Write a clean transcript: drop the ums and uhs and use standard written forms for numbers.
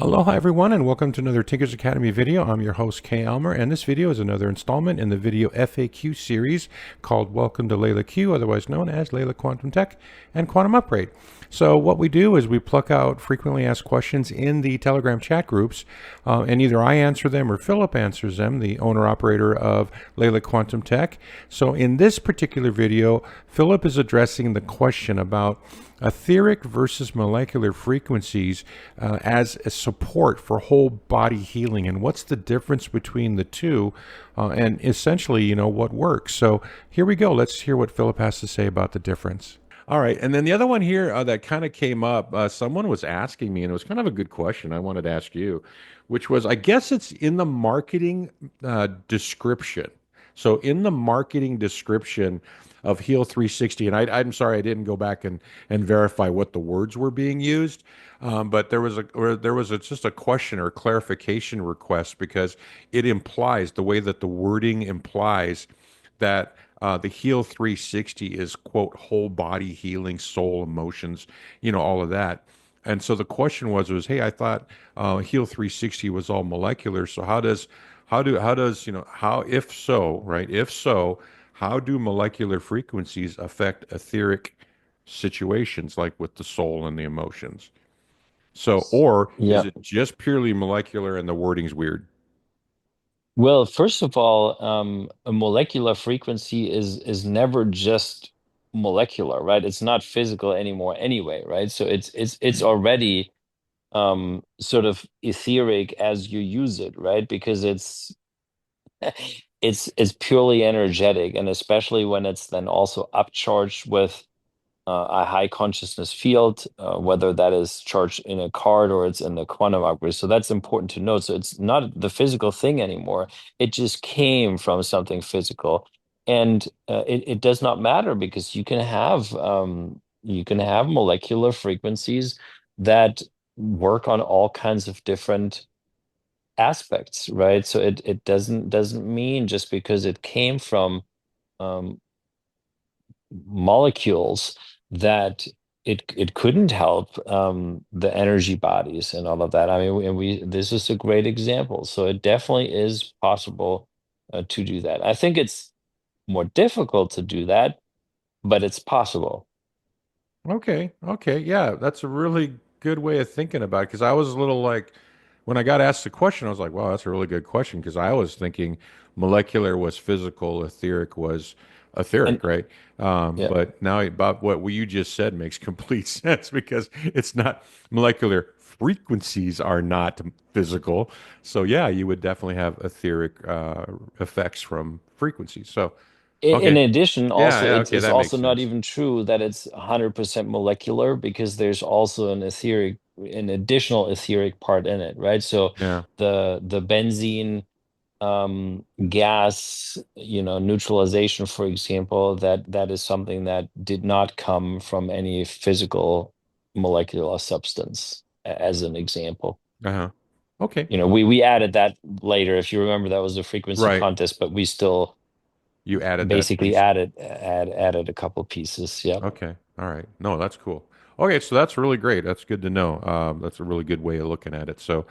Aloha everyone and welcome to another Tinker's Academy video. I'm your host Kay Elmer and this video is another installment in the video FAQ series called Welcome to LeelaQ, otherwise known as Leela Quantum Tech and Quantum Upgrade. So what we do is we pluck out frequently asked questions in the Telegram chat groups and either I answer them or Philip answers them, the owner-operator of Leela Quantum Tech. So in this particular video, Philip is addressing the question about etheric versus molecular frequencies as a support for whole body healing, and what's the difference between the two, and essentially, what works. So here we go. Let's hear what Philip has to say about the difference. All right, and then the other one here that kind of came up, someone was asking me, and it was kind of a good question I wanted to ask you, which was, I guess it's in the marketing description. So in the marketing description of Heal 360, and I'm sorry I didn't go back and verify what the words were being used, but just a question or clarification request because it implies the way that the wording implies that the Heal 360 is, quote, whole body healing, soul, emotions, all of that. And so the question was, hey, I thought Heal 360 was all molecular. So if so, right? If so, how do molecular frequencies affect etheric situations like with the soul and the emotions? So, or is Yeah. it just purely molecular and the wording's weird? Well, first of all, a molecular frequency is never just molecular, right? It's not physical anymore anyway, right? So it's already sort of etheric as you use it, right? Because it's it's purely energetic, and especially when it's then also upcharged with a high consciousness field, whether that is charged in a card or it's in the quantum upgrade. So that's important to note. So it's not the physical thing anymore. It just came from something physical. And it does not matter because you can have molecular frequencies that work on all kinds of different aspects, right? So it doesn't mean just because it came from um, molecules that it couldn't help the energy bodies and all of that. I mean, and we this is a great example. So it definitely is possible to do that. I think it's more difficult to do that, but it's possible. Okay, okay, yeah, that's a really good way of thinking about it. Because I was a little like, when I got asked the question, I was like, wow, that's a really good question. Because I was thinking molecular was physical, etheric was etheric, And right? yeah, But now about what you just said makes complete sense because it's not molecular frequencies are not physical. So yeah, you would definitely have etheric effects from frequencies. So in okay, addition, yeah, also yeah, okay, it's that also makes not sense. even true that it's 100% molecular because there's also an additional etheric part in it, right? So Yeah. the benzene gas, neutralization, for example, that is something that did not come from any physical molecular substance, as an example. Uh-huh. Okay. We added that later. If you remember, that was a frequency Right. contest, but we still You added that basically piece. added a couple pieces. Yeah. Okay. All right. No, that's cool. Okay, so that's really great. That's good to know. That's a really good way of looking at it. So,